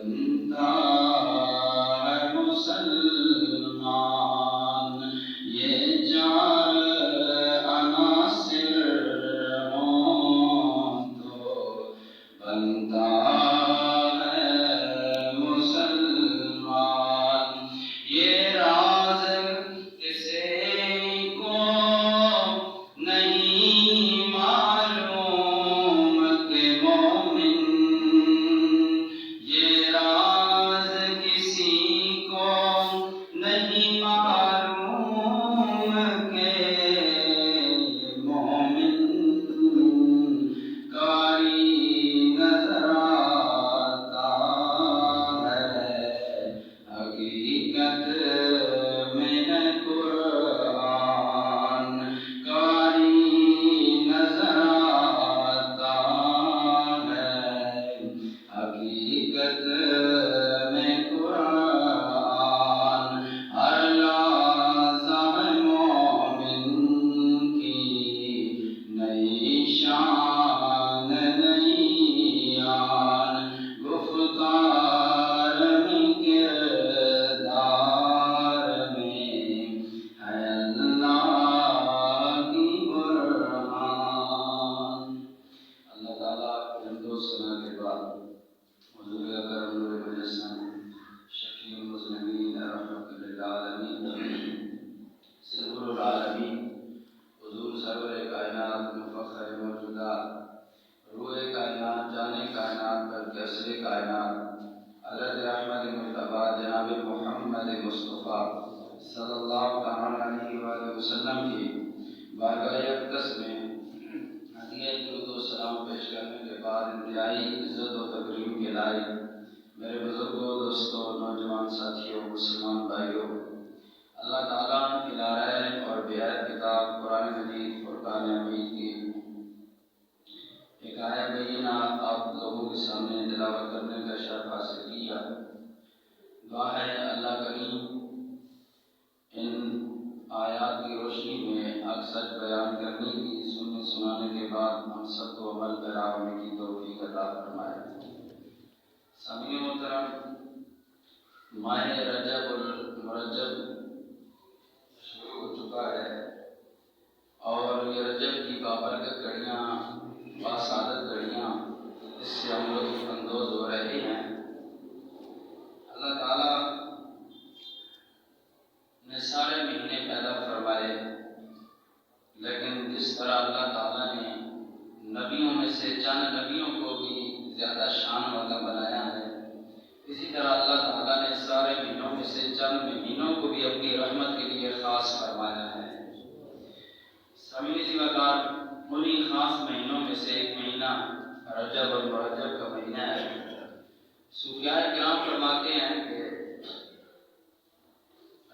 بنتا ہے مسلمان یہ چار عناصر ہوں تو بنتا ہے مسلمان یہ راز کسی کو نہیں معلوم کہ مومن یہ راز کسی کو نہیں معلوم کہ مومن کاری نظر آتا ہے حقیقت میں قرآن کاری نظر آتا ہے حقیقت میں قرآن ہر لازم مومن کی نئی شان نئی آن گفتار میں کردار میں ہے اللہ کی برہان۔ اللہ تعالیٰ کے حمد و ثنا کے بعد حضور اکرم نور مجسم شفیع المذنبین رحمۃ للعالمین سرور العالمین حضور سرور کائنات مفخر موجودات روح کائنات جان کائنات بلکہ اصل کائنات حضرت احمد مجتبیٰ جناب محمد مصطفیٰ صلی اللہ تعالیٰ علیہ وآلہ وسلم کی بارگاہ اقدس میں ہدیہ درود و سلام پیش کرنے کے بعد انتہائی عزت و تکریم کے لائق میرے بزرگوں دوستوں نوجوان ساتھیوں مسلمان بھائیوں اللہ تعالیٰ کی لارائے اور بیعت کتاب قرآن مجید فرقان حمید کی ایک آیہ بینہ آپ لوگوں کے سامنے تلاوت کرنے کا شرف حاصل کیا۔ دعا ہے اللہ کریم ان آیات کی روشنی میں حق سچ بیان کرنے کی سننے سنانے کے بعد ہم سب کو عمل پیرا ہونے کی توفیق عطا فرمائے۔ سامعین محترم، ماہ رجب المرجب شروع ہو چکا ہے اور یہ رجب کی بابرکت گھڑیاں باسعادت گھڑیاں اس سے ہم لوگ اندوز ہو رہے ہیں۔ اللہ تعالیٰ نے سارے مہینے پیدا فرمائے لیکن جس طرح اللہ تعالیٰ نے نبیوں میں سے چند نبیوں کو بھی زیادہ شان والا بنایا ہے اسی طرح اللہ تعالیٰ نے سارے مہینوں میں سے چند مہینوں کو بھی اپنی رحمت کے لیے خاص فرمایا ہے۔ سامعین وقار انہی خاص مہینوں میں سے ایک مہینہ رجب المرجب کا مہینہ ہے۔ صوفیاء کرام فرماتے ہیں کہ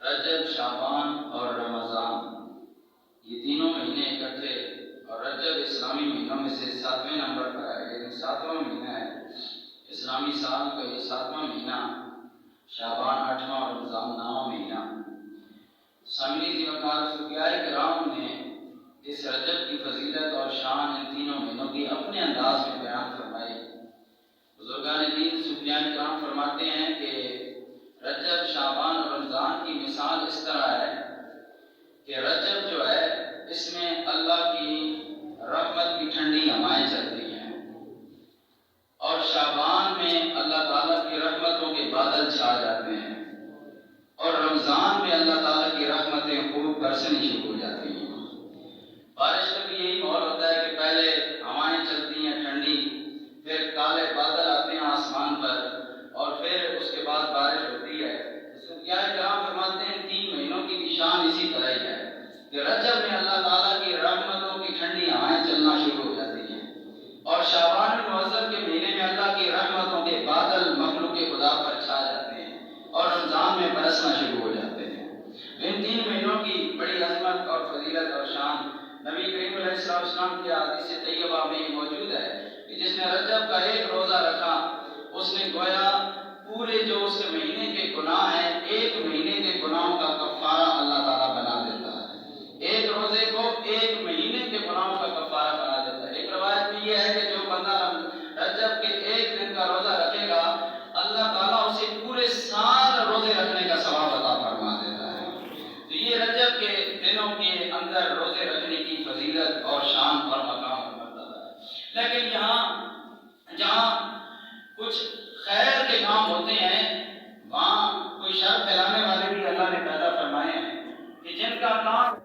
رجب شعبان اور رمضان یہ تینوں مہینے اکٹھے اور رجب اسلامی مہینوں میں سے 7ویں نمبر پر ہے یعنی 7واں مہینہ ہے اسلامی سال کا یہ 7واں مہینہ شعبان 8واں اور رمضان 9واں مہینہ۔ سامعین وقار صوفیاء کرام نے اس رجب کی فضیلت اور شان ان تینوں مہینوں کی اپنے انداز میں بیان فرمائی۔ بزرگان دین صوفیاء کرام فرماتے ہیں کہ رجب شعبان اور رمضان کی مثال اس طرح ہے کہ رجب جو ہے اس میں اللہ کی رحمت کی ٹھنڈی ہوائیں چلتی ہیں اور شعبان میں اللہ تعالیٰ کی رحمتوں کے بادل چھا جاتے ہیں اور رمضان میں اللہ تعالیٰ کی رحمتیں خوب برسنی شروع ہو جاتی ہیں۔ بارش کا بھی یہی ماحول ہوتا ہے کہ پہلے ہوائیں چلتی ہیں ٹھنڈی پھر کالے بادل آتے ہیں آسمان پر اور پھر اس کے بعد بارش ہوتی ہے۔ صوفیاء کرام فرماتے ہیں 3 مہینوں کی نشان اسی طرح ہی ہے کہ رجب میں اللہ تعالیٰ کی رحمتوں کی ٹھنڈی ہوائیں چلنا شروع ہو جاتی ہیں اور شعبان المعظم کے مہینے میں اللہ کی رحمتوں کے بادل مخلوق خدا پر چھا جاتے ہیں اور رمضان میں برسنا شروع ہو جاتے ہیں۔ ان 3 مہینوں کی بڑی عظمت اور فضیلت اور شان نبی کریم علیہ السلام کی حدیث طیبہ میں یہ موجود ہے کہ جس نے رجب کا ایک روزہ رکھا اس نے گویا پورے جو اس کے مہینے کے گناہ ہیں ایک مہینے کے گناہوں کا کفارہ اللہ تعالیٰ بنا دیتا ہے۔ ایک روزے کو ایک مہینے کے گناہوں کا کفارہ بنا دیتا ہے۔ ایک روایت میں یہ ہے کہ جو بندہ رجب کے ایک دن کا روزہ رکھے گا اللہ تعالیٰ کچھ خیر کے کام ہوتے ہیں وہاں کوئی شر پھیلانے والے بھی اللہ نے پیدا فرمائے ہیں کہ جن کا کام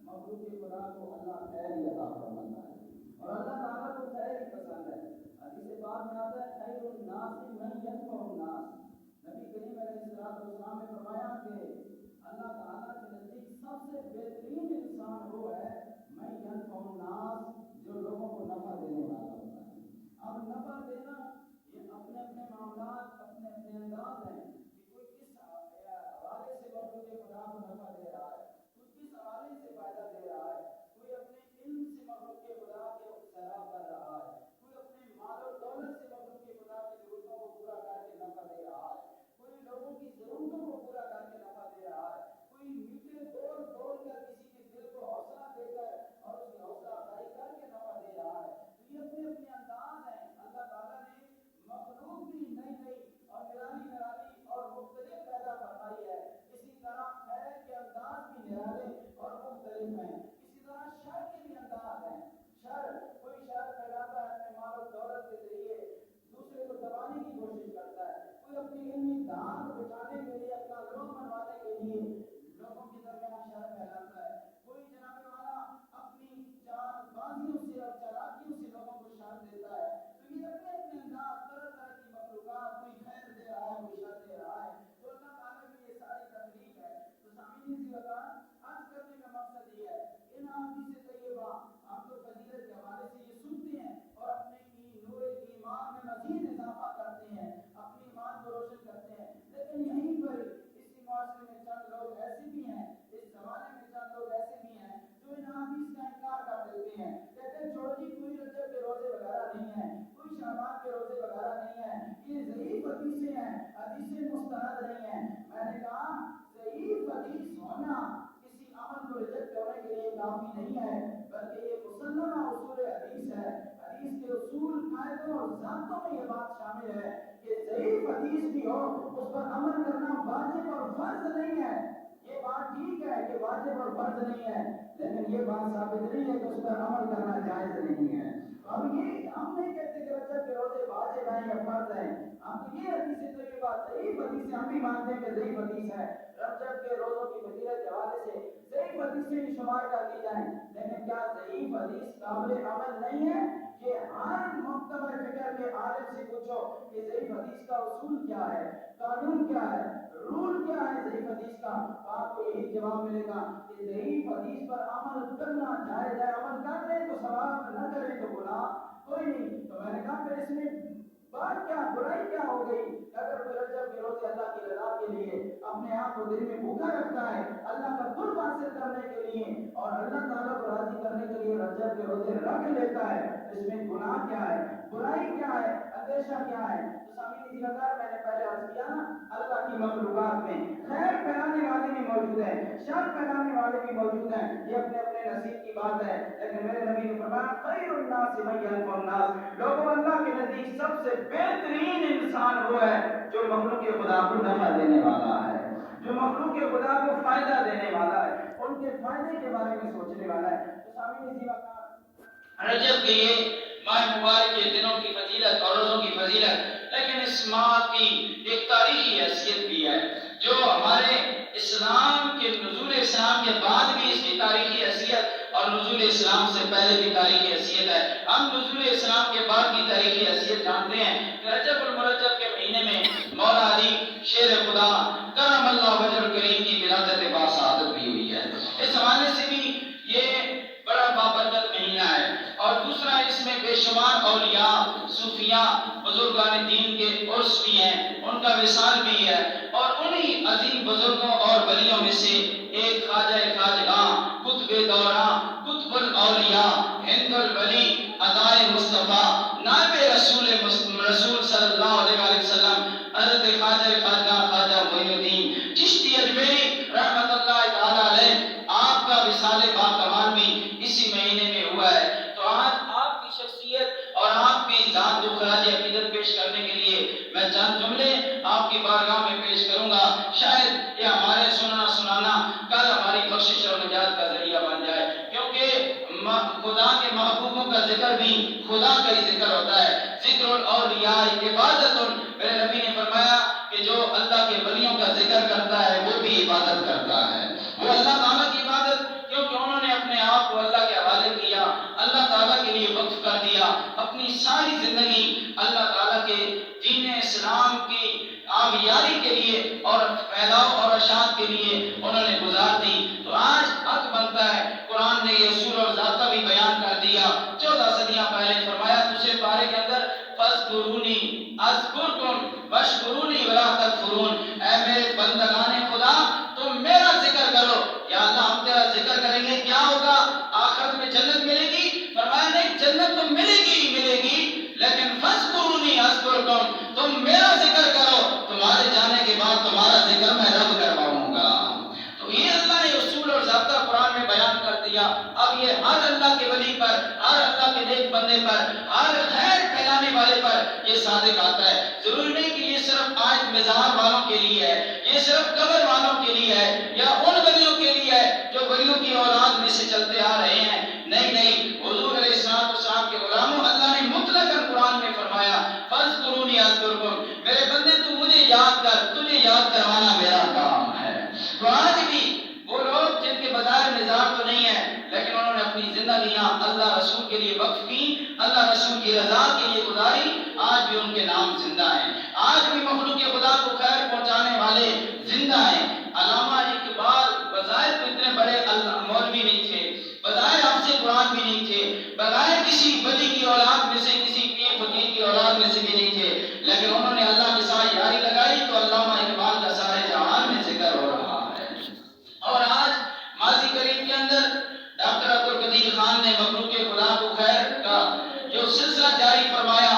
مخلوق خدا کو اللہ خیر ہی عطا فرماتا ہے اور اللہ تعالیٰ کو خیر ہی پسند ہے. حدیث پاک میں آتا ہے خیر الناس من ینفع الناس. نبی کریم علیہ السلام نے فرمایا کہ اللہ تعالیٰ کے نزدیک سب سے بہترین انسان وہ ہے من ینفع الناس جو لوگوں کو نفع دینے والا ہوتا ہے. اب نفع دینا یہ اپنے اپنے معاملات اپنے اپنے انداز ہیں کہ کوئی کس حوالے سے مخلوق خدا کو نفع دے رہا ہے, کس حوالے سے فائدہ دے رہا ہے, کوئی اپنے علم سے مخلوق کے خدا کے سیراب کر رہا ہے, کوئی اپنے مال و دولت سے مخلوق کے خدا کی ضرورتوں کو پورا کر کے نفع دے رہا ہے, کوئی لوگوں کی ضرورتوں کو پورا کر کے نفع دے رہا ہے, کوئی میٹھے بول بول کر کسی کے دل کو حوصلہ دے کر اور اس کی حوصلہ افزائی کر کے نفع دے رہا ہے. تو یہ اپنے اپنے انداز ہیں. اللہ تعالیٰ نے مخلوق بھی نئی نئی اور نرالی نرالی اور مختلف پیدا فرمائی ہے. اسی طرح خیر کے انداز بھی نرالے اور مختلف ہیں. اسی طرح شر کے بھی انداز ہیں. کوئی شر پھیلاتا ہے اپنے مال و دولت کے ذریعے دوسرے کو دبانے کی کوشش کرتا ہے, کوئی اپنی علمی دھان بچانے کے لیے اپنا لوگ منوانے کے لیے لوگوں کے درمیان شر پھیلاتا ہے, کوئی جناب والا اپنی جان بازیوں سے اور چالاکیوں سے لوگوں کو شر دیتا ہے. تو یہ اپنے اپنے انداز طرح طرح کی مخلوقات, کوئی خیر دے رہا ہے کوئی شر دے رہا ہے. تو اللہ تعالیٰ کی یہ ساری تخلیق ہے. تو سامعین سی بات عرض کرنے کا مقصد یہ ہے ان احادیث طیبہ ہم تو فضیلت کے حوالے سے یہ سنتے ہیں اور اپنے نور ایمان میں مزید اضافہ کرتے ہیں, اپنے ایمان کو روشن کرتے ہیں. لیکن یہیں پر اسی معاشرے میں چند لوگ ایسے بھی ہیں, اس زمانے میں چند لوگ ایسے بھی ہیں جو ان احادیث کا انکار کر دیتے ہیں. کہتے ہیں چھوڑو جی کوئی رجب کے روزے وغیرہ نہیں ہیں, کوئی شعبان کے روزے وغیرہ نہیں ہیں, یہ ضعیف حدیثیں ہیں, حدیثیں مستند نہیں ہیں. میں نے کہا ضعیف حدیث ہونا کسی عمل کو ریجیکٹ کرنے کے لیے کافی نہیں ہے, بلکہ یہ مسلمہ اصول حدیث ہے. حدیث کے اصول قاعدوں اور ضابطوں میں یہ بات شامل ہے کہ ضعیف حدیث بھی ہو اس پر عمل کرنا واجب اور فرض نہیں ہے. یہ بات ٹھیک ہے کہ واجب اور فرض نہیں ہے, لیکن یہ بات ثابت نہیں ہے کہ اس پر عمل کرنا جائز نہیں ہے. اب یہ ہم نہیں کہتے کہ رجب کے روزے واجب ہیں یا فرض ہیں, ہم تو یہ حدیث تو یہ بات ضعیف حدیث ہم بھی مانتے ہیں کہ ضعیف حدیث ہے. رجب کے روزوں کی فضیلت کے حوالے سے ضعیف حدیثیں بھی شمار کر لی جائیں, لیکن کیا ضعیف حدیث قابل عمل نہیں ہے؟ یہ ہر معتبر فکر کے عالم سے پوچھو کہ ضعیف حدیث کا اصول کیا ہے, قانون کیا ہے, رول کیا ہے ضعیف حدیث کا. آپ کو یہی جواب ملے گا کہ ضعیف حدیث پر عمل کرنا جائز ہے, عمل کر لیں تو ثواب, نہ کریں تو گناہ کوئی نہیں. تو میں نے کہا پھر اس میں بات کیا, برائی کیا ہو گئی؟ اگر کوئی رجب کے روزے اللہ کی رضا کے لیے اپنے آپ کو دل میں بھوکا رکھتا ہے, اللہ کا قرب حاصل کرنے کے لیے اور اللہ تعالیٰ کو راضی کرنے کے لیے رجب کے روزے رکھ لیتا ہے, اس میں گناہ کیا ہے, برائی کیا ہے, اندیشہ کیا ہے؟ تو سامعین اسی وقت میں نے پہلے عرض کیا نا, اللہ کی مخلوقات میں خیر پھیلانے والے بھی موجود ہیں, شر پھیلانے والے بھی موجود ہیں. یہ اپنے اپنے نصیب کی بات ہے, لیکن میرے نبی نے فرمایا خیر الناس من ینفع الناس. لوگوں اللہ کے نزدیک سب سے بہترین انسان وہ ہے جو مخلوق کے خدا کو نفع دینے والا ہے, جو مخلوق کے خدا کو فائدہ دینے والا ہے, ان کے فائدے کے بارے میں سوچنے والا ہے. تو سامعین اسی وقت رجب کے یہ ماہ مبارک کے دنوں کی فضیلت اور روزوں کی فضیلت, لیکن اس ماہ کی ایک تاریخی حیثیت بھی ہے جو ہمارے اسلام کے نزول اسلام کے بعد بھی اس کی تاریخی حیثیت اور نزول اسلام سے پہلے بھی تاریخی حیثیت ہے. ہم نزول اسلام کے بعد کی تاریخی حیثیت جانتے ہیں کہ رجب المرجب کے مہینے میں مولا علی شیر خدا کرم اللہ وجہ الکریم کی ولادت باسعادت بھی ہوئی ہے. اس حوالے سے بھی یہ بڑا بابرکت مہینہ ہے. اور دوسرا اس میں بے شمار اولیاء, صوفیاء, بزرگان دین کے عرس بھی ہیں, ان کا وصال بھی ہے. اور انہی عظیم بزرگوں اور ولیوں میں سے ایک خواجہ خواجگاں, قطب دوراں, قطب الاولیاء, ہند الولی, عطائے مصطفیٰ, نائب رسول صلی اللہ علیہ وسلم حضرت خواجہ خواجگاں خواجہ معین الدین چشتی اجمیری رحمت اللہ تعالی علیہ, آپ کا وصال باکمال بھی اسی مہینے میں ہوا ہے. تو آج آپ کی شخصیت اور آپ کی ذات کو خراج عقیدت پیش کرنے کے لیے میں چند جملے آپ کی بارگاہ میں پیش کروں گا. شاید یہ ہمارے سننا کل اب یہ ہر اللہ کے ولی پر، ہر اللہ کے نیک بندے پر، ہر خیر پھیلانے والے پر یہ صادق آتا ہے۔ ضروری نہیں کہ یہ صرف آج مزار والوں کے لیے ہے، یہ صرف قبر والوں کے لیے ہے یا ان ولیوں کے لیے ہے جو ولیوں کی اولاد میں سے چلتے آ رہے ہیں۔ نہیں نہیں، حضور علیہ السلام کے غلاموں، اللہ نے مطلق قرآن میں فرمایا فاذکرونی اذکرکم، میرے بندے تو مجھے یاد کر، تجھے یاد کروانا میرا کام ہے۔ تو آج بھی وہ لوگ جن کے بظاہر مزاج تو نہیں ہے لیکن انہوں نے اپنی زندگیاں اللہ رسول کے لیے وقف کی، اللہ رسول کی رضا کے لیے گزاری، آج بھی ان کے نام زندہ ہیں، آج بھی مخلوق خدا کو خیر پہنچانے والے زندہ ہیں۔ علامہ اقبال بظاہر تو اتنے بڑے مولوی نہیں تھے، بظاہر حافظ قرآن بھی نہیں تھے، بظاہر کسی ولی کی اولاد میں سے، کسی پیر فقیر کی اولاد میں سے بھی نہیں تھے، لیکن انہوں نے اللہ کے ساتھ یاری لگائی تو علامہ اقبال کا سارے جہان میں ذکر ہو رہا ہے۔ اور آج ماضی قریب کے اندر ڈاکٹر عبدالقدیر خان نے مخلوق خدا کو خیر کا جو سلسلہ جاری فرمایا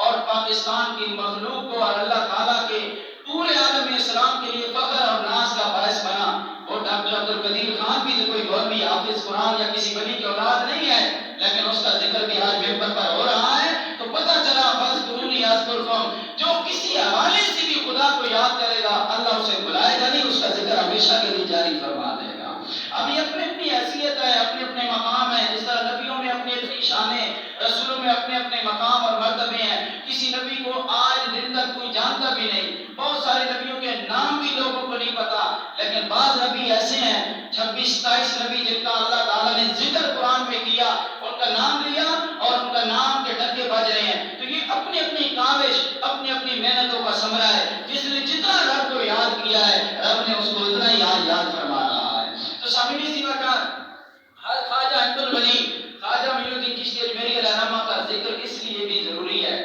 اور پاکستان کی مخلوق کو اور اللہ تعالیٰ کے پورے عالم اسلام کے لیے فخر اور ناز کا باعث بنا، وہ ڈاکٹر عبدالقدیر خان بھی تو کوئی مولوی حافظ قرآن یا کسی ولی کی اولاد نہیں ہے، لیکن اس کا ذکر بھی آج ممبر پر ہو رہا ہے، تو پتہ چلا فاذکرونی اذکرکم، جو کسی حوالے سے بھی خدا کو یاد کرے گا اللہ اسے بلائے گا نہیں، اس کا ذکر ہمیشہ کے لیے جاری فرما دے گا۔ اب یہ اپنی اپنی حیثیت ہے، اپنے اپنے مقام ہے، جس طرح نبیوں میں اپنی اپنی شانیں، رسولوں میں اپنے اپنے مقام اور مرتبے ہیں۔ کسی نبی کو آج دن تک کوئی جانتا بھی نہیں، بہت سارے نبیوں کے نام بھی لوگوں کو نہیں پتا، لیکن بعض نبی ایسے ہیں 26-27 نبی جن کا اللہ تعالیٰ نے ذکر قرآن میں کیا، ان کا نام لیا اور ان کا نام کے ڈنکے بج رہے ہیں۔ تو یہ اپنی اپنی کاوش، اپنی اپنی محنتوں کا ثمرہ ہے، جس نے جتنا رب کو یاد کیا ہے رب نے اس کو اتنا ہی یاد فرما رہا ہے۔ تو سامعین سی وقت خواجہ عبد الولی خواجہ معین الدین چشتی اجمیری علیہ رحمہ کا ذکر اس لیے بھی ضروری ہے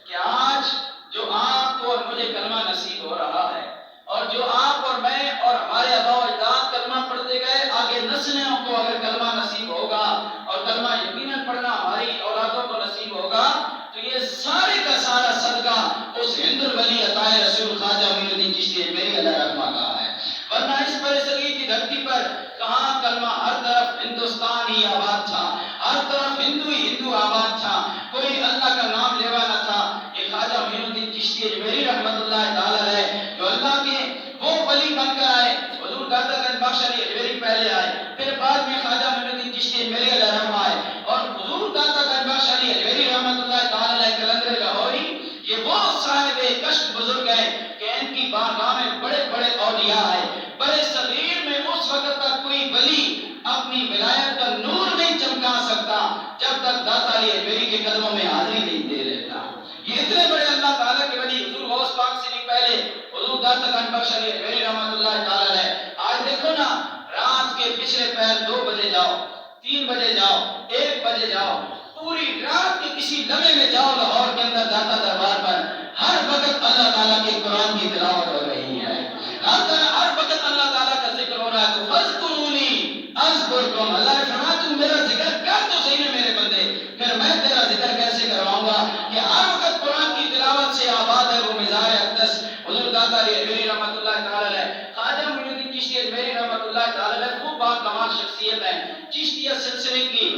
کہ آج جو آپ کو اور مجھے کلمہ نصیب ہو رہا ہے، اور جو آپ اور میں اور ہمارے آباء و اجداد کلمہ پڑھتے گئے، آگے نسلوں کو اگر کلمہ نصیب ہوگا اور کلمہ یقیناً پڑھنا ہماری اولادوں کو نصیب ہوگا، تو یہ سارے کا سارا صدقہ اس ہند الولی عطا رسول خواجہ معین الدین چشتی اجمیری علیہ رحمہ کا ہے۔ ورنہ اس برِ صغیر کی دھرتی پر کہاں کلمہ، ہر طرف ہندوستان ہی آباد تھا، ہر طرف ہندو ہی ہندو آباد تھا، کوئی اللہ کا نام لیوا نہ تھا۔ یہ خواجہ معین الدین چشتی اجمیری رحمۃ اللہ تعالی علیہ جو اللہ کے وہ ولی بن کر آئے، حضور داتا گنج بخش علی اجمیری پہلے آئے، پھر بعد میں خواجہ معین الدین چشتی اجمیری علیہ رحمہ آئے، اور حضور داتا گنج بخش علی اجمیری رحمۃ اللہ تعالی علیہ قلندر لاہوری، یہ وہ صاحب کشف بزرگ ہیں کہ ان کی بارگاہ میں بڑے بڑے اولیاء ہیں۔ برِ صغیر میں اس وقت تک کوئی ولی اپنی ولایت کا نور نہیں چمکا سکتا جب تک داتا علی اجمیری کے قدموں میں حاضری نہیں دے لیتا۔ یہ اتنے بڑے اللہ تعالیٰ کے ولی، حضور غوث پاک سے بھی پہلے حضور داتا گنج بخش علی اجمیری رحمۃ اللہ تعالی علیہ۔ آج دیکھو نا، رات کے پچھلے پہر 2 بجے جاؤ، 3 بجے جاؤ، 1 بجے جاؤ، پوری رات کے کسی لمحے میں جاؤ لاہور کے اندر داتا دربار پر، ہر وقت اللہ تعالیٰ کے قرآن کی تلاوت ہو رہی ہے، ہر وقت اللہ تعالیٰ کا ذکر ہو رہا ہے۔ تو فاذکرونی اذکرکم، اللہ نے فرمایا تم میرا ذکر کر تو صحیح ہے میرے بندے، پھر میں تیرا ذکر کیسے کرواؤں گا کہ ہر وقت قرآن کی تلاوت سے آباد ہے وہ مزار اقدس حضور داتا علی اجمیری رحمۃ اللہ تعالی علیہ۔ خواجہ معین الدین چشتی اجمیری رحمۃ اللہ تعالی علیہ خوب باکمال شخصیت ہے، چشتیہ سلسلے کی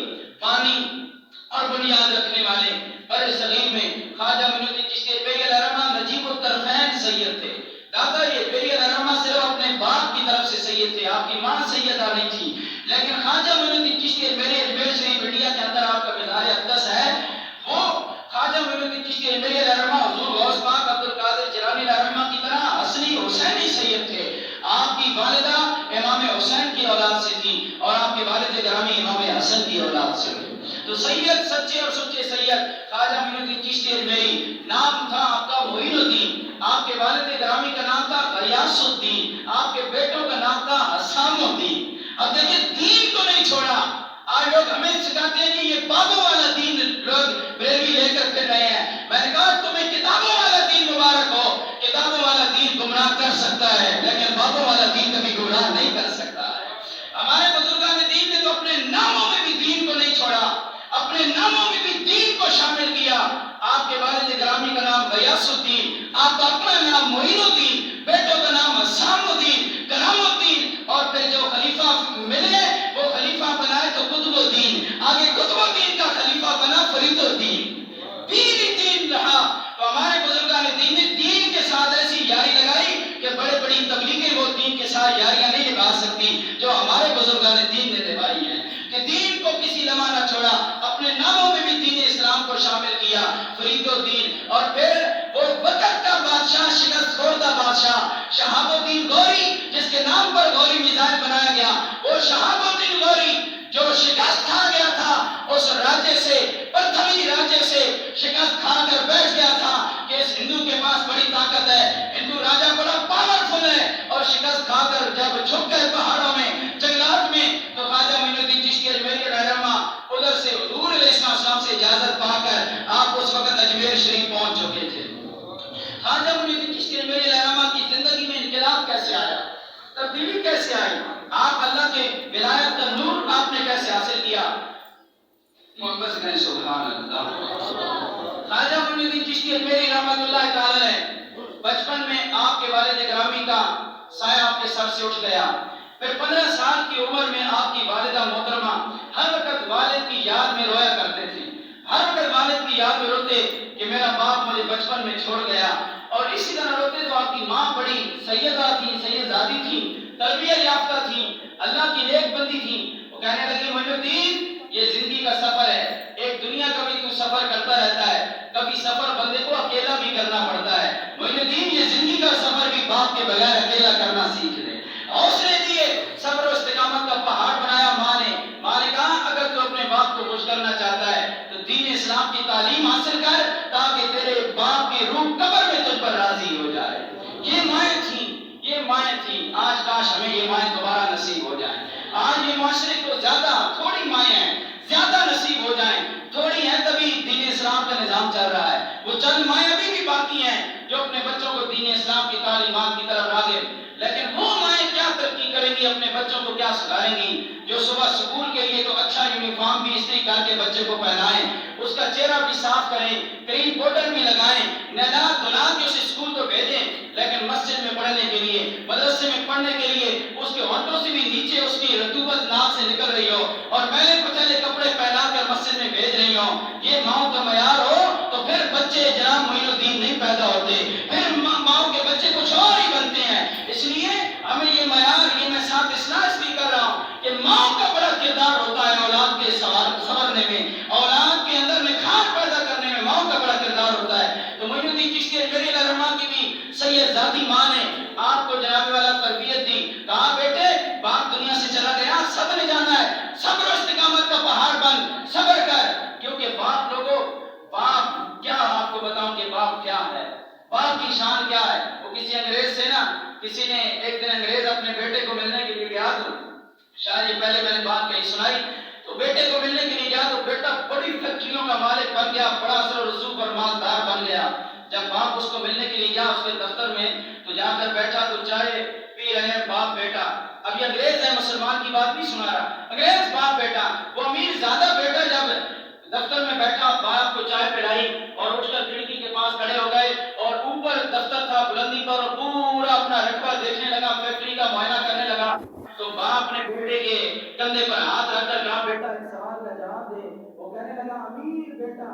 پانی اور بنیاد رکھنے والے۔ برِ صغیر میں خواجہ معین الدین چشتی اجمیری علیہ رحمہ نجیب الطرفین سید تھے۔ داتا علی اجمیری علیہ رحمہ صرف اپنے باپ کی طرف سے سید تھے، آپ کی ماں سیدہ نہیں تھی، لیکن خواجہ معین الدین چشتی اجمیری اجمیر شریف انڈیا کے اندر آپ کا مزار اقدس ہے، وہ خواجہ معین الدین چشتی اجمیری علیہ رحمہ حضور غوث پاک عبد القادر جیلانی علیہ رحمہ کی طرح حسنی حسینی سید تھے۔ آپ کی والدہ امام حسین کی اولاد سے تھی اور آپ کے والد گرامی امام حسن کی اولاد سے تھے۔ تو سید، سچے اور سچے سید خواجہ معین الدین چشتی اجمیری، نام تھا آپ کا معین الدین، آپ کے والد گرامی کا نام تھا غیاث الدین، آپ کے بیٹوں کا نام تھا حسام الدین۔ اب دیکھیں دین کو نہیں چھوڑا۔ آج لوگ ہمیں سکھاتے ہیں کہ یہ بابوں والا دین لوگ بریلوی لے کر پھر رہے ہیں۔ میں نے کہا تمہیں کتابوں والا دین مبارک ہو، کتابوں والا دین گمراہ کر سکتا ہے لیکن بابوں والا دین کبھی گمراہ نہیں کر سکتا ہے۔ ہمارے بزرگان دین نے تو اپنے ناموں میں بھی دین کو نہیں چھوڑا، اپنے ناموں میں بھی دین کو شامل کیا۔ آپ کے والد گرامی کا نام غیاث الدین، آپ کا اپنا نام معین الدین، بیٹوں کا نام حسام الدین، کرام الدین، اور پھر جو خلیفہ جو ہمارے بزرگان دین نے نبھائی ہیں، کہ دین کو کسی لمحہ نہ چھوڑا، اپنے ناموں میں بھی دین اسلام کو شامل کیا، فرید الدین، اور پھر وہ وقت کا بادشاہ، شکست خوردہ بادشاہ شہاب الدین غوری، جس کے نام پر غوری میزائل بنایا گیا، وہ شہاب الدین غوری جو شکست کھا گیا تھا، اس راجے سے، پرتھوی راجے سے شکست کھا کر بیٹھ گیا تھا کہ اس ہندو کے پاس بڑی طاقت ہے، ہندو راجا بڑا پاورفل ہے، اور شکست کھا کر جب چھپ گئے پہاڑوں میں، جنگلات میں، تو خواجہ معین الدین چشتی اجمیری رہنما ادھر سے حضور علیہ السلام سے اجازت پا کر آپ اس وقت اجمیر شریف پہنچ چکے تھے۔ خواجہ معین الدین چشتی اجمیری رہنما کی زندگی میں انقلاب کیسے آیا، تبدیلی کیسے آئی، آپ اللہ کے ولایت کا نور آپ نے کیسے حاصل کیا؟ محبت سے کہیں سبحان اللہ۔ خواجہ معین الدین چشتی اجمیری رحمۃ اللہ تعالی نے بچپن میں آپ کے والد گرامی کا سایہ آپ کے سر سے اٹھ گیا، پھر 15 سال کی عمر میں آپ کی والدہ محترمہ ہر وقت والد کی یاد میں رویا کرتے تھے، ہر وقت والد کی یاد میں روتے کہ میرا باپ مجھے بچپن میں چھوڑ گیا، اور اسی طرح روتے تو آپ کی ماں بڑی سیدہ تھی، سیدزادی تھی، تربیت یافتہ تھی، اللہ کی نیک بندی تھی، وہ کہنے لگی معین الدین یہ زندگی کا سفر ہے، ایک دنیا کا بھی تو سفر کرتا رہتا ہے، کبھی سفر بندے کو اکیلا بھی کرنا پڑتا ہے، معین الدین یہ زندگی کا سفر بھی باپ کے بغیر اکیلا کرنا سیکھ لے، حوصلے دیے، صبر و استقامت کا پہاڑ بنایا ماں نے کہا اگر تو اپنے باپ کو خوش کرنا چاہتا ہے تو دین اسلام کی تعلیم حاصل کر تاکہ تیرے باپ کی روح قبر میں تجھ پر راضی ہو جائے۔ یہ مائیں تھیں، آج کاش ہمیں یہ مائیں دوبارہ نصیب ہو جائیں، آج یہ معاشرے کو زیادہ، تھوڑی مائیں ہیں زیادہ نصیب ہو جائیں، تھوڑی ہیں تبھی دین اسلام کا نظام چل رہا ہے، وہ چند مائیں ابھی بھی باقی ہیں جو اپنے بچوں کو دین اسلام کی تعلیمات کی طرف راغب، لیکن وہ مائیں کیا ترقی کریں گی، اپنے بچوں کو کیا سکھائیں گی، جو صبح سکول کے لیے تو اچھا یونیفارم بھی استری کر کے بچے کو پہنائیں، اس کا چہرہ بھی صاف کریں، کریم پاؤڈر بھی لگائیں، نہلا دھلا کے اسے اسکول تو بھیجیں، لیکن مسجد میں پڑھنے کے لیے، مدرسے میں پڑھنے کے لیے اس کے ہونٹوں سے بھی نیچے اس کی رطوبت ناک سے نکل رہی ہو اور میلے کچیلے کپڑے پہنا کر مسجد میں بھیج رہی ہوں، یہ ماؤں کا معیار ہو تو پھر بچے جناب معین الدین نہیں پیدا ہوتے، پھر ماؤں کے بچے کچھ اور ہی بنتے ہیں، اس لیے ہمیں یہ معیار، یہ میں ساتھ اصلاح اس لیے کر رہا ہوں کہ ماں کا بڑا کردار ہوتا ہے اولاد کے سنورنے میں، اولاد کے اندر نکھار پیدا کرنے میں ماں کا بڑا کردار ہوتا ہے، تو معین الدین چشتی اجمیری رحمہ کی بھی سیدزادی ماں نے آپ کو جناب والا تربیت دی، کہا بیٹے باپ دنیا سے چلا گیا، سب نے جانا ہے، صبر و استقامت کا پہاڑ بن، صبر کر، کیونکہ باپ کیا آپ کو بتاؤں کہ باپ کیا ہے، باپ کی شان کیا ہے، وہ کسی انگریز سے نا، کسی نے ایک دن انگریز اپنے بیٹے کو ملنے کے لیے گیا تو شاید یہ پہلے میں نے بات کہیں سنائی، تو بیٹے کو ملنے کے لیے گیا تو بیٹا بڑی فیکٹریوں کا مالک بن گیا، بڑا اثر و رسوخ اور مالدار بن گیا، جب باپ اس کو ملنے کے لیے گیا اس کے دفتر میں تو جا کر بیٹھا تو چائے پی رہے ہیں باپ بیٹا، اب یہ انگریز ہے مسلمان کی بات نہیں سنا رہا، انگریز باپ بیٹا، وہ امیر زیادہ بیٹا جب دفتر میں بیٹھا باپ کو چائے پلائی اور اٹھ کر کھڑکی کے پاس کھڑے ہو گئے اور اوپر دفتر تھا بلندی پر اور پورا اپنا رقبہ دیکھنے لگا، فیکٹری کا معائنہ کرنے لگا، تو باپ نے بیٹے کے کندھے پر ہاتھ رکھ کر کہا بیٹا اس سوال کا جواب دے، وہ کہنے لگا امیر بیٹا،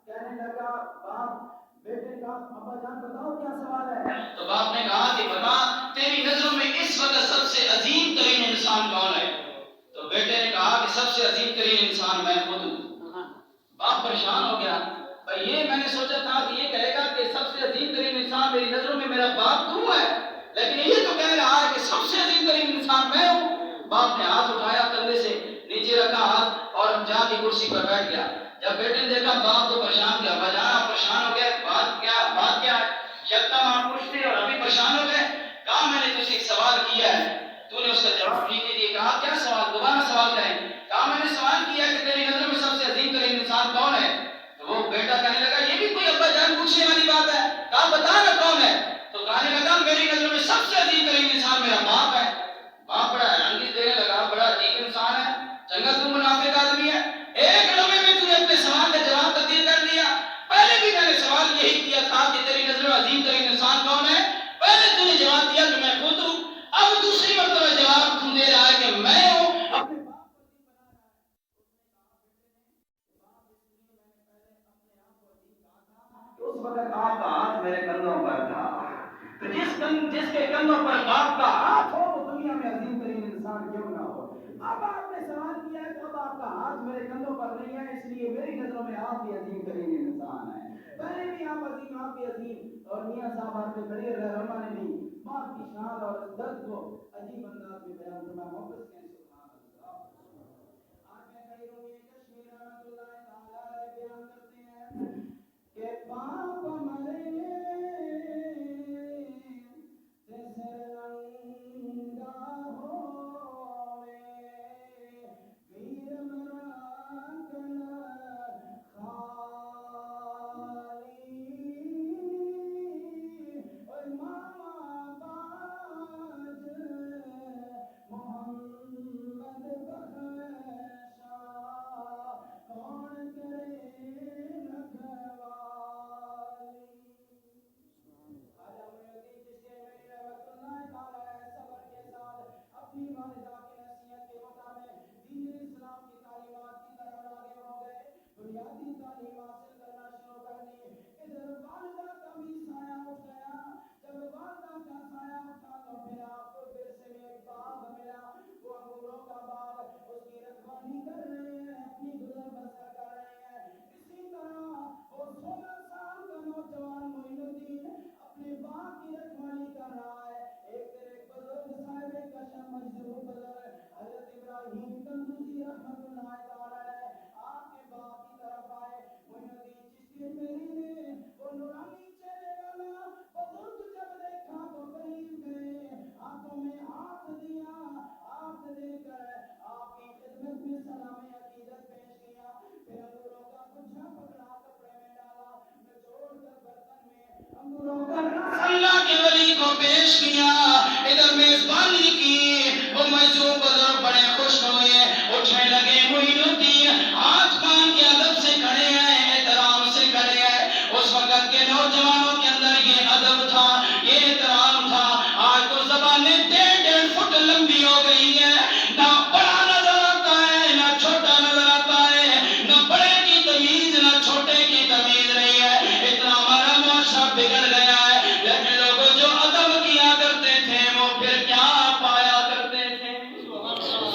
کہنے لگا باپ، بیٹے کا ابا جان بتاؤ کیا سوال ہے، تو باپ نے کہا کہ بتا تیری نظروں میں اس وقت سب سے عظیم ترین انسان کون ہے، تو بیٹے نے کہا کہ سب سے عظیم ترین انسان میں خود ہوں، باپ پریشان ہو گیا، یہ میں نے سوچا تھا کہ یہ کہے گا کہ سب سے عظیم ترین انسان میری نظروں میں میرا باپ تو ہے، لیکن یہ تو کہہ رہا ہے کہ سب سے عظیم ترین انسان میں ہوں، باپ نے ہاتھ اٹھایا کندھے سے نیچے رکھا ہاتھ اور جا کے کرسی پر بیٹھ گیا، جب بیٹے نے دیکھا باپ کو پریشان کیا، بجانا پریشان ہو گیا، بات کیا ہے، جب تک آپ پوچھتے اور ابھی پریشان ہو گئے، کہا میں نے تجھے ایک سوال کیا ہے، تو نے اس کا جواب نہیں دیا، کہا کیا سوال، دوبارہ سوال کریں، کہا میں نے سوال کیا کہ تیری نظر میں سب سے عظیم ترین انسان کون ہے، تو وہ بیٹا کہنے لگا یہ بھی کوئی ابا جان پوچھنے والی بات ہے، کہا بتا نا کون ہے، تو کہنے لگا میری نظر میں سب سے عظیم ترین انسان میرا باپ ہے، باپ بڑا حیرانگی دینے لگا، بڑا عجیب انسان ہے، چنگا تو منافق آدمی ہے، ایک لمحے میں تو نے اپنے سوال کا جواب تبدیل کر لیا، پہلے بھی میں نے سوال یہی کیا تھا کہ تیری نظر میں عظیم ترین انسان کون ہے، پہلے تو نے جواب دیا کہ میں خود ہوں، اب دوسری مرتبہ جواب تم دے رہا ہے کہ میں ہوں، اس وقت آپ کا ہاتھ میرے کندھوں پر تھا، تو جس کے کندھوں پر اب آپ نے سوال کیا ہے تو اب آپ کا ہاتھ میرے کندھوں پر نہیں ہے، اس لیے میری نظروں میں آپ بھی عظیم ترین انسان ہیں. پہلے بھی آپ عظیم، آپ بھی عظیم. اور میاں صاحب آپ کے بڑے رحمہ نے بھی باپ کی شان اور درد کو عجیب انداز میں بیان فرمایا. محبت سے سبحان اللہ. آج میں کئی رویے کشمیر رحمۃ اللہ تعالی بیان کرتے ہیں کہ پاپ مرے اللہ کے ولی کو پیش کیا، ادھر میزبانی کی. وہ مجذوب بزرگ بڑے خوش ہوئے، اٹھنے لگے. معین الدین ہاتھ باندھ کے ادب سے کھڑے ہیں، احترام سے کھڑے ہیں. اس وقت کے نوجوانوں کے اندر یہ ادب تھا، یہ احترام تھا. آج تو زبانیں 1.5 فٹ لمبی ہو گئی ہیں، نہ بڑا نظر آتا ہے نہ چھوٹا نظر آتا ہے، نہ بڑے کی تمیز نہ چھوٹے کی تمیز نہیں ہے. اتنا ہمارا معاشرہ بگڑ گیا ہے. لیکن لوگ جو ادب کیا کرتے تھے وہ پھر کیا پایا کرتے تھے؟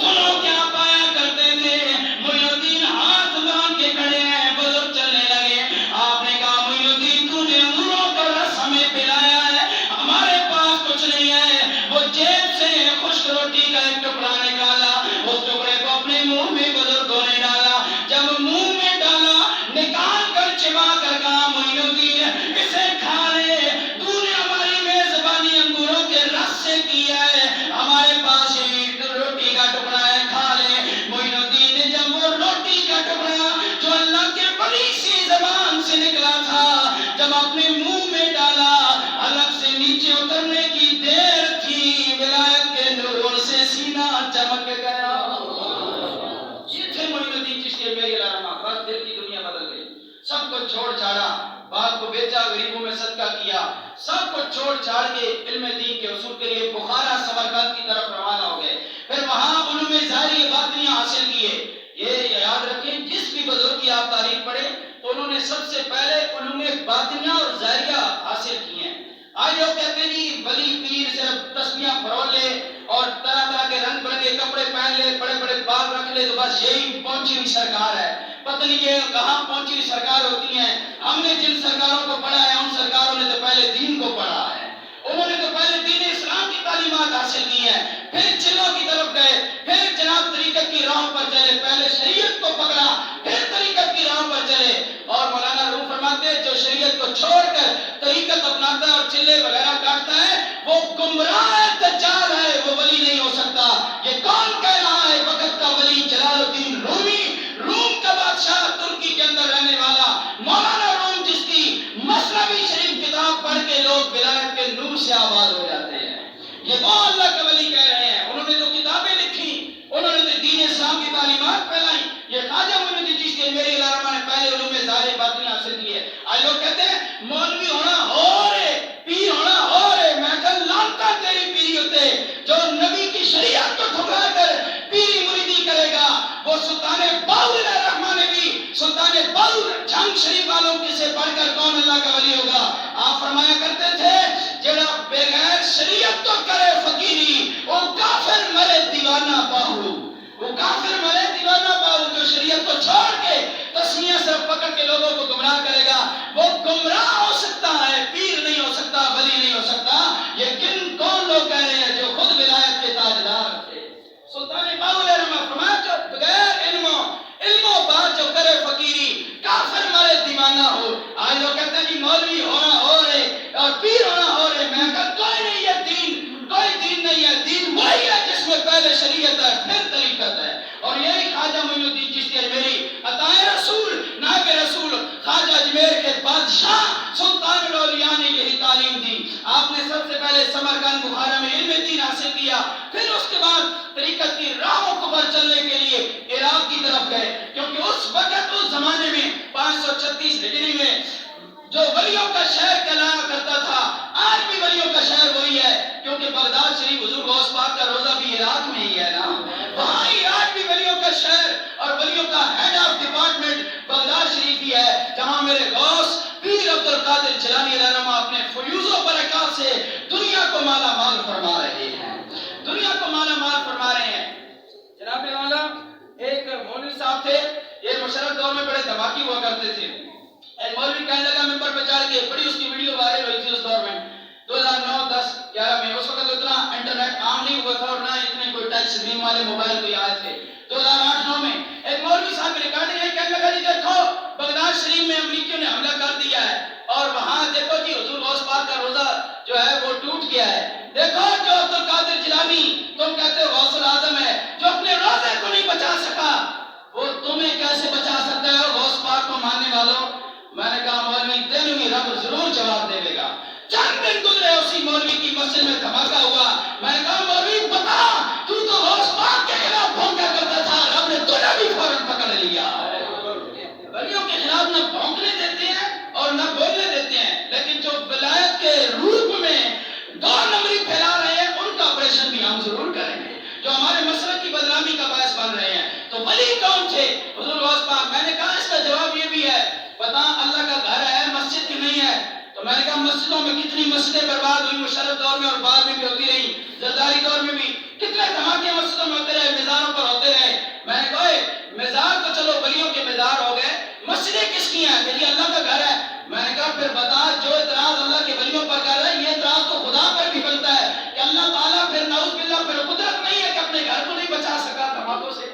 سنو کیا پایا کرتے تھے. معین الدین ہاتھ باندھ کے کھڑے ہیں، بزرگ چلنے لگے. آپ نے کہا معین الدین تو نے انگوروں کا رس ہمیں پلایا ہے، ہمارے پاس کچھ نہیں ہے. وہ جیب سے خشک روٹی کا ایک ٹکڑا نکالا، اس ٹکڑے کو اپنے منہ میں بزرگوں نے ڈالا. جب منہ میں ڈالا نکال کر چبا کر کہا معین الدین اسے کھا لے، تو نے ہماری میزبانی انگوروں کے رس سے کیا ہے، ہمارے پاس یہ روٹی کا ٹکڑا ہے، کھا لے. معین الدین نے جب وہ روٹی کا ٹکڑا جو اللہ کے بڑی سی زبان سے نکلا تھا جب اپنے منہ میں ڈالا، الگ سے نیچے اترنے کی دیر تھی، ولایت کے نور سے سینہ چمک گیا. یہ تھے معین الدین چشتی میری علامہ. بس دل کی دنیا بدل گئی. سب کو چھوڑ چھاڑا، باپ کو بیچا، غریبوں میں صدقہ کیا، سب کو چھوڑ چھاڑ کے علم دین کے اصول کے لیے بخارا سمرقند کی طرف روانہ ہو گئے. پھر وہاں علوم ظاہری باطنیہ حاصل کیے. یہ یاد رکھیں جس بھی بزرگ کی آپ تاریخ پڑھیں تو انہوں نے سب سے پہلے علوم باطنیہ اور ظاہریہ حاصل کیے ہیں. آج لوگ کہتے ہیں جی ولی پیر صرف تسبیحاں پھرول لے اور طرح طرح کے رنگ برنگے کپڑے پہن لے، بڑے بڑے بال رکھ لے تو بس یہی پہنچی ہوئی سرکار ہے. پتہ نہیں یہ کہاں پہنچی ہوئی سرکار ہوتی ہیں. ہم نے جن سرکاروں کو پڑھا ہے ان سرکاروں نے تو پہلے دین کو پڑھا ہے، انہوں نے تو پہلے دین اسلام کی تعلیمات حاصل کی ہیں، پھر چلوں کی طرف گئے، پھر جناب طریقت کی راہ پر چلے. پہلے شریعت کو پکڑا پھر طریقت کی راہ پر چلے. اور مولانا روم فرماتے ہیں جو شریعت کو چھوڑ کر طریقت اپناتا ہے اور چلے وغیرہ کاٹتا ہے وہ گمراہ ہے، دجال ہے، وہ ولی نہیں ہو سکتا. یہ کون کہہ رہا ہے؟ وقت کا ولی جلال الدین رومی، روم کا بادشاہ، ترکی کے اندر رہنے والا مولانا روم، جس کی مثنوی شریف کتاب پڑھ کے لوگ ولایت کے نور سے آباد ہو جاتے ہیں. یہ وہ اللہ کا ولی کہہ رہے ہیں. انہوں نے تو کتابیں لکھی، انہوں نے تو دین اسلام کی تعلیمات پھیلائی. یہ خواجہ معین الدین چشتی میری علامہ نے پہلے علوم ظاہری باطنی حاصل کی ہے. آج لوگ کہتے ہیں مولوی ہونا اور ہے، پیر ہونا اور ہے. میں کہا لانتا تیری پیری ہوتے جو نبی کی شریعت کو ٹھکرا کر پیری مریدی کرے گا. وہ سلطان باہر رحمٰن نے بھی سلطان باہر جنگ شریف والوں کے سے پڑھ کر کون اللہ کا ولی ہوگا؟ آپ فرمایا کرتے تھے جڑا بغیر شریعت تو کرے فقیری وہ کافر مرے دیوانہ باہو. رسیاں صرف پکڑ کے لوگوں کو گمراہ کرے گا، وہ گمراہ ہو سکتا ہے، پیر نہیں ہو سکتا، ولی نہیں ہو سکتا۔ یہ کون لوگ کہہ رہے ہیں جو خود ولایت کے تاجدار تھے؟ سلطان باہو رحمہ فرمایا جو بغیر علم و بات جو کرے فقیری، کافر مرے دیوانہ ہو۔ آج لوگ کہتے ہیں جی مولوی ہونا ہو رہے اور پیر ہونا ہو رہے، میں کہا کوئی نہیں ہے دین، کوئی دین نہیں ہے، دین وہی ہے جس میں پہلے شریعت ہے پھر طریقت ہے۔ اور یہی خواجہ معین الدین چشتی اجمیری عطائے رسول نائب رسول خواجہ اجمیر کے بادشاہ سلطان الاولیاء نے یہی تعلیم دی۔ آپ نے سب سے پہلے سمرقند بخارا میں علم دین حاصل کیا، پھر اس کے بعد طریقت کی راہوں کو پر چلنے کے لیے عراق کی طرف گئے، کیونکہ اس وقت اس زمانے میں 536 ہجری میں جو ولیوں کا شہر کہلایا کرتا تھا، آج بھی ولیوں کا شہر وہی ہے، کیونکہ بغداد شریف حضور غوث پاک کا روزہ بھی عراق میں ہی ہے نا، وہاں ہی آج بھی ولیوں کا شہر اور ولیوں کا ہیڈ آف ڈپارٹمنٹ بغداد شریف ہی ہے، جہاں میرے غوث پیر عبد القادر جیلانی رحمہ اپنے فیوز و برکات سے دنیا کو مالا مال فرما رہے ہیں، دنیا کو مالا مال فرما رہے ہیں۔ جناب والا ایک مولوی صاحب تھے، یہ مشرف دور میں بڑے دھماکی ہوا کرتے تھے۔ ایک مولوی کہنے لگا ممبر پہ چڑھ کے، بڑی اس کی ویڈیو وائرل ہوئی تھی اس دور میں 2009 10 11 میں، اس وقت اتنا انٹرنیٹ عام نہیں ہوا تھا اور نہ اتنے کوئی ٹچ اسکرین والے موبائل کوئی آئے تھے۔ 2008 9 میں ایک مولوی صاحب ریکارڈنگ ہے، کہنے لگا جی دیکھو بغداد شریف میں امریکیوں نے حملہ کر دیا ہے اور وہاں دیکھو جی حضور غوث پاک کا روزہ جو ہے وہ ٹوٹ گیا ہے، دیکھو جو عبد القادر جیلانی تم کہتے ہو غوث العظم ہے، جو اپنے روزے کو نہیں بچا سکا وہ تمہیں کیسے بچا سکتا ہے غوث پاک کو ماننے والوں؟ میں نے کہا مولوی تینوں ہی رب ضرور جواب دے گا۔ چند دن گزرے اسی مولوی کی مسجد میں دھماکہ ہوا، میں نے کہا مولوی بتا تو غوث پاک کے خلاف بھونکا کرتا تھا، رب نے تجھے بھی فوراً پکڑ لیا۔ ولیوں کے خلاف نہ بھونکنے دیتے ہیں اور نہ بولنے دیتے ہیں، لیکن جو ولایت کے روپ میں دو نمبری پھیلا رہے ہیں ان کا آپریشن بھی ہم ضرور کریں گے، جو ہمارے مسلک کی بدنامی کا باعث بن رہے ہیں۔ تو ولی کون تھے؟ حضور غوث پاک۔ میں نے کہا اس کا جواب یہ بھی ہے، پتہ اللہ کا گھر ہے مسجد کی نہیں ہے، تو میں نے کہا مسجدوں میں کتنی مسجدیں برباد ہوئی مشرف دور میں اور بعد میں بھی ہوتی رہی، زرداری دور میں بھی کتنے دھماکے مسجدوں میں ہوتے رہے، مزاروں پر ہوتے رہے۔ میں نے کہا مزار تو چلو ولیوں کے مزار ہو گئے، مسجدیں کس کی ہیں؟ کہ یہ اللہ کا گھر ہے۔ میں نے کہا پھر بتا جو اعتراض اللہ کے ولیوں پر کر رہا ہے یہ اعتراض تو خدا پر بھی بنتا ہے کہ اللہ تعالیٰ پھر نعوذ باللہ پھر قدرت نہیں ہے کہ اپنے گھر کو نہیں بچا سکا دھماکوں سے،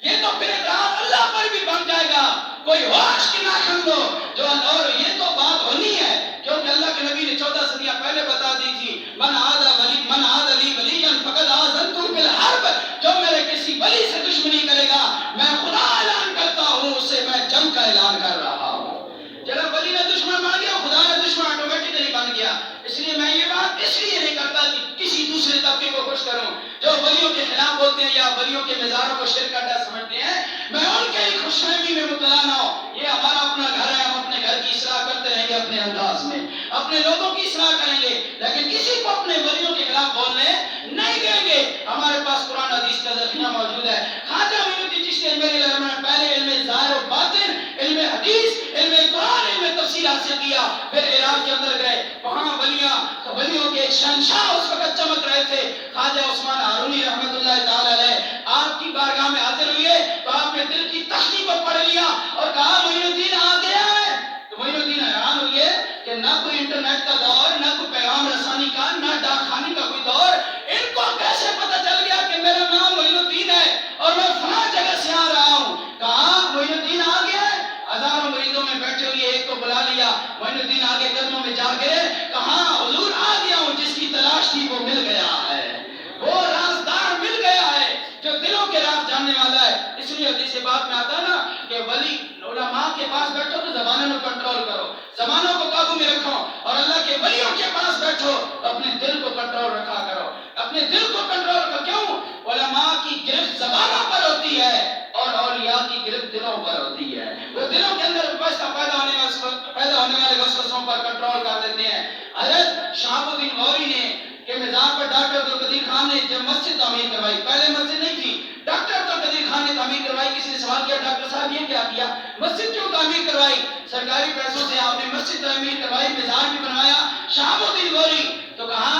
یہ تو پھر اعتراض اللہ پر بھی بن جائے گا۔ کوئی ہوش کی ناخن دو جو، اور یہ تو بات ہونی ہے کیونکہ اللہ کے نبی نے 14 صدیاں پہلے بتا دی تھی من عاد لی ولیا فقد آذنتہ بالحرب، جو میرے کسی ولی سے دشمنی کرے گا میں خدا اعلان کرتا ہوں اسے میں جنگ کا اعلان کر رہا ہوں۔ جب ولی نے دشمن بن گیا خدا نے دشمن آٹومیٹکلی بن گیا۔ اس لیے میں یہ بات اس لیے نہیں کرتا کہ کسی دوسرے طبقے کو خوش کروں جو ولیوں کے خلاف بولتے ہیں یا ولیوں کے مزاروں کو شرک اڈا سمجھتے ہیں، میں ان کے خوش فہمی میں مبتلا نہ ہوں۔ یہ ہمارا اپنا گھر ہے، ہم اپنے گھر کی اصلاح کرتے رہیں گے اپنے انداز میں، اپنے لوگوں کی اصلاح کریں گے، لیکن کسی کو اپنے ولیوں کے خلاف بولنے نہیں دیں گے۔ ہمارے پاس قرآن حدیث کا ذخیرہ موجود ہے۔ خواجہ معین الدین چشتی اجمیری رحمہ اللہ نے پہلے علم ظاہر و باطن، علم حدیث، علم قرآن، علم تفسیر حاصل کیا، پھر عراق کے اندر گئے، وہاں ولیوں کے ایک شہنشاہ اس وقت چمک رہے تھے خواجہ عثمان ہارونی رحمۃ اللہ تعالی علیہ، آپ کی بارگاہ میں حاضر ہوئے تو آپ نے دل کی تختی کو پڑھ لیا اور کہا معین الدین آ گیا ہے۔ تو معین الدین حیران ہوئے کہ نہ کوئی انٹرنیٹ کا دور، نہ کوئی پیغام رسانی کا، نہ ڈاک خانے کا کوئی دور، ان کو کیسے پتہ چل گیا کہ میرا نام معین الدین ہے اور میں فلاں جگہ سے آ رہا ہوں؟ کہا معین الدین آ گیا ہے۔ ہزاروں مریدوں میں بیٹھے ہوئے ایک کو بلا لیا، معین الدین آگے قدموں میں جا گرے، کہا حضور آ گیا ہوں، جس کی تلاش تھی وہ مل گیا ہے، وہ رازدار مل گیا ہے جو دلوں کے راز جاننے والا ہے۔ اس لیے حدیث بات میں آتا ہے نا کہ ولی علماء کے پاس بیٹھو تو زمانے کو کنٹرول کرو، زمانوں کو قابو میں رکھو، اور اللہ کے ولیوں کے پاس بیٹھو اپنے دل کو کنٹرول رکھا کرو، اپنے دل کو کنٹرول رکھو۔ کیوں؟ علماء کی گرفت زبانوں پر ہوتی ہے اور اولیاء کی گرفت دلوں پر ہوتی ہے، وہ دلوں کے اندر پیدا ہونے والے وسوسوں پر کنٹرول کر دیتے ہیں۔ حضرت شہاب الدین غوری نے کہ مزار پر ڈاکٹر عبدالقدیر خان نے جب مسجد تعمیر کروائی، پہلے مسجد نہیں تھی، ڈاکٹر عبدالقدیر خان نے تعمیر کروائی، کسی نے سوال کیا ڈاکٹر صاحب یہ کیا کیا، مسجد کیوں تعمیر کروائی؟ سرکاری پیسوں سے آپ نے مسجد تعمیر کروائی، مزار بھی بنوایا۔ شہاب الدین غوری تو کہا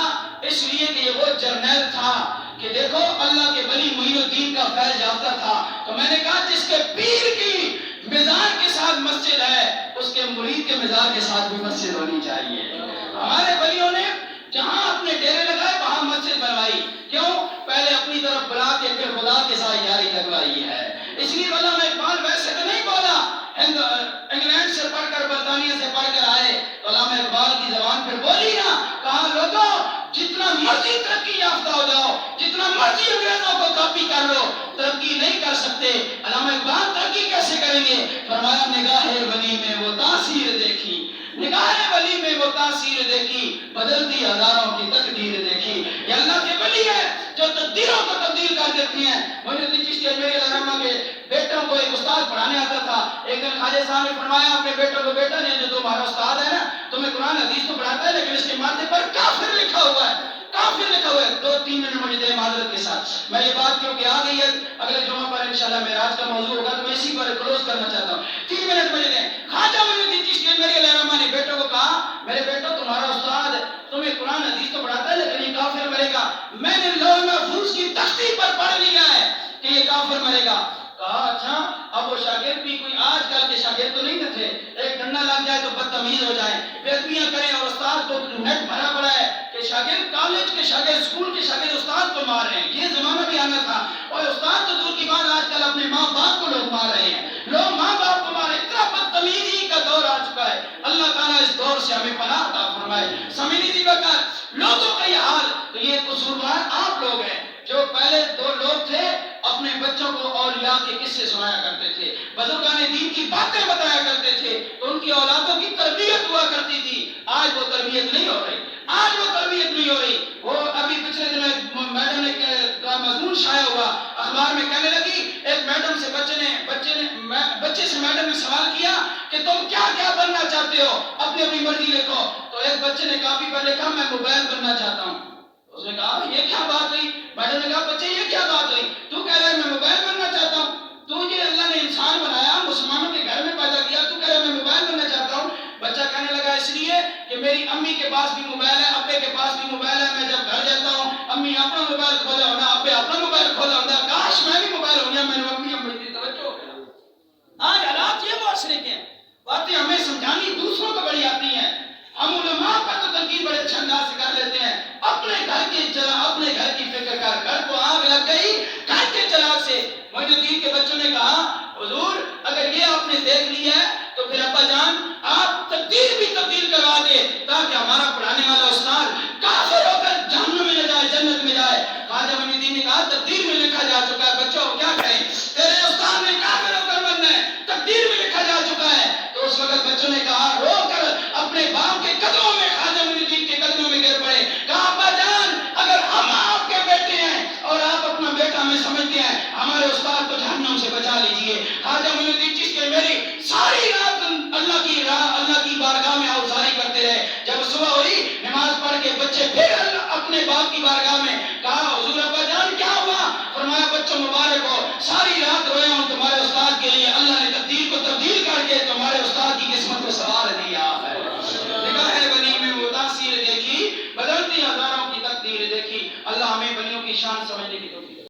اس لیے کہ یہ وہ جرنیل تھا کہ دیکھو اللہ کے ولی معین الدین کا فیض یافتہ تھا، تو میں نے کہا جس کے پیر کی مزاج کے ساتھ مسجد ہے، اس کے مرید کے مزاج کے ساتھ بھی مسجد ہونی چاہیے۔ ہمارے ولیوں نے جہاں اپنے ڈیرے لگائے وہاں مسجد بنوائی، کیوں؟ پہلے اپنی طرف بلا کے پھر خدا کے ساتھ یاری لگوائی ہے۔ اس لیے علامہ اقبال ویسے تو نہیں بولا، انگلینڈ سے پڑھ کر برطانیہ سے پڑھ کر آئے تو علامہ اقبال کی زبان پھر بولی نا، کہا لوگوں جتنا مرضی ترقی یافتہ ہو جاؤ، جتنا مرضی انگریزوں کو کاپی کر لو، ترقی نہیں کر سکتے۔ علامہ اقبال ترقی کیسے کریں گے؟ فرمایا نگاہ ولی میں وہ تاثیر دیکھی، نگاہ ولی میں وہ تاثیر دیکھی، بدلتی ہزاروں کی تقدیر دیکھی۔ یہ اللہ کے ولی ہے جو تقدیروں کو تبدیل کر دیتی ہیں۔ مجھے چشتی اجمیری علامہ کے بیٹوں کو ایک استاد پڑھانے آتا تھا، ایک دن خواجہ صاحب نے فرمایا اپنے بیٹوں کو، بیٹا نے جو تمہارا استاد ہے نا تمہیں قرآن حدیث تو پڑھاتا ہے لیکن اس کے ماتھے پر کافر لکھا ہوا ہے، کافر لکھا ہوا ہے۔ 2-3 منٹ مجھے دے معذرت کے ساتھ، میں یہ بات کیونکہ آ گئی ہے اگلے جمعہ پر انشاءاللہ معراج کا موضوع ہوگا تو میں اسی پر کلوز کرنا چاہتا ہوں۔ 3 منٹ مجھے دیں۔ خواجہ معین الدین چشتی اجمیری علیہ الرحمہ نے بیٹوں کو کہا میرے بیٹو تمہارا استاد تمہیں قرآن حدیث تو پڑھاتا ہے لیکن یہ کافر مرے گا، میں نے لوح محفوظ کی تختی پر پڑھ لیا ہے کہ یہ کافر مرے گا۔ کہا اچھا، اب وہ شاگرد بھی کوئی آج کل کے شاگرد تو نہیں تھے، ایک ڈنڈا لگ جائے تو بدتمیز ہو جائیں، بے ادبیاں کریں، اور استاد کو نیٹ بھرا پڑا ہے کہ شاگرد کالج کے شاگرد، اسکول کے شاگرد استاد کو مار رہے ہیں۔ یہ زمانہ بھی آنا تھا، اور استاد تو دور کی بات آج کل اپنے ماں باپ کو لوگ مار رہے ہیں، لوگ ماں باپ کو مار رہے ہیں۔ اتنا بدتمیزی کا دور آ چکا ہے، اللہ تعالیٰ اس دور سے ہمیں پناہ عطا فرمائے۔ سمیلی جی وقت لوگوں کا یہ حال، تو یہ قصوروار آپ لوگ ہیں جو پہلے 2 لوگ تھے اپنے بچوں کو اولیاء کے قصے سنایا کرتے تھے، بزرگان دین کی باتیں بتایا کرتے تھے تو ان کی اولادوں کی تربیت ہوا کرتی تھی۔ آج وہ تربیت نہیں ہو رہی، آج وہ تربیت نہیں ہو رہی۔ وہ ابھی پچھلے دنوں میڈم نے مضمون شائع ہوا اخبار میں، کہنے لگی ایک میڈم سے بچے سے میڈم نے سوال کیا کہ تم کیا کیا بننا چاہتے ہو، اپنی اپنی مرضی لکھو۔ تو ایک بچے نے کاپی پر لکھا میں موبائل بننا چاہتا ہوں۔ اس نے کہا یہ کیا بات ہوئی؟ میڈم نے کہا بچے یہ کیا بات ہوئی؟ تو کہہ رہا ہے میں موبائل بننا چاہتا ہوں، تجھے اللہ نے انسان بنایا، مسلمانوں کے گھر میں پیدا کیا، تو کہہ رہا ہے میں موبائل بننا چاہتا ہوں۔ بچہ کہنے لگا اس لیے کہ میری امی کے پاس بھی موبائل ہے، ابے کے پاس بھی موبائل ہے، میں جب گھر جاتا ہوں امی اپنا موبائل کھولا ہونا، ابے اپنا موبائل کھولا ہونا، کاش میں بھی موبائل ہو گیا، میں نے امی کی توجہ ہو گیا۔ آج حالات یہ معاشرے کے ہیں، باتیں ہمیں سمجھانی دوسروں کو بڑی آتی ہیں، ہم علماء پر تو تنقید بڑے اچھے انداز سے کر لیتے ہیں، اپنے گھر کی فکر کر، گھر کو آگ لگ گئی گھر کے چراغ سے۔ معین الدین کے بچوں نے کہا حضور اگر یہ آپ نے دیکھ لیا ہے تو پھر ابا جان آپ تقدیر بھی تبدیل کروا دے تاکہ ہمارا پڑھانے والا استاد کافر ہو کر جہنم میں نہ جائے، جنت میں جائے۔ خواجہ معین الدین نے کہا تقدیر میں لکھا جا چکا ہے، بچوں کیا کریں، تیرے استاد نے کافر ہو کر مرنا ہے، تقدیر میں لکھا جا چکا ہے۔ تو اس وقت بچوں نے کہا رو کر اپنے باپ کے قدموں میں، خواجہ معین الدین کے قدموں میں گر پڑے، کہا ابا جان اگر ہم آپ کے بیٹے ہیں اور آپ اپنا بیٹا ہمیں سمجھتے ہیں، ہمارے استاد کو جہنم سے بچا لیجئے۔ خواجہ معین الدین چشتی میری ساری رات اللہ کی بارگاہ میں آوزاری کرتے رہے۔ جب صبح ہوئی نماز پڑھ کے بچے پھر اپنے باپ کی بارگاہ میں، کہا حضور ابا جان کیا ہوا؟ فرمایا بچوں مبارک ہو، ساری رات رویا ہوں تمہارے استاد کے لیے، اللہ نے تقدیر کو تبدیل کر کے تمہارے استاد کی قسمت کو سنوار دیا ہے۔ نگاہ ولی میں وہ تاثیر دیکھی، بدلتی ہزاروں کی تقدیر دیکھی۔ اللہ ہمیں ولیوں کی شان سمجھنے کی توفیق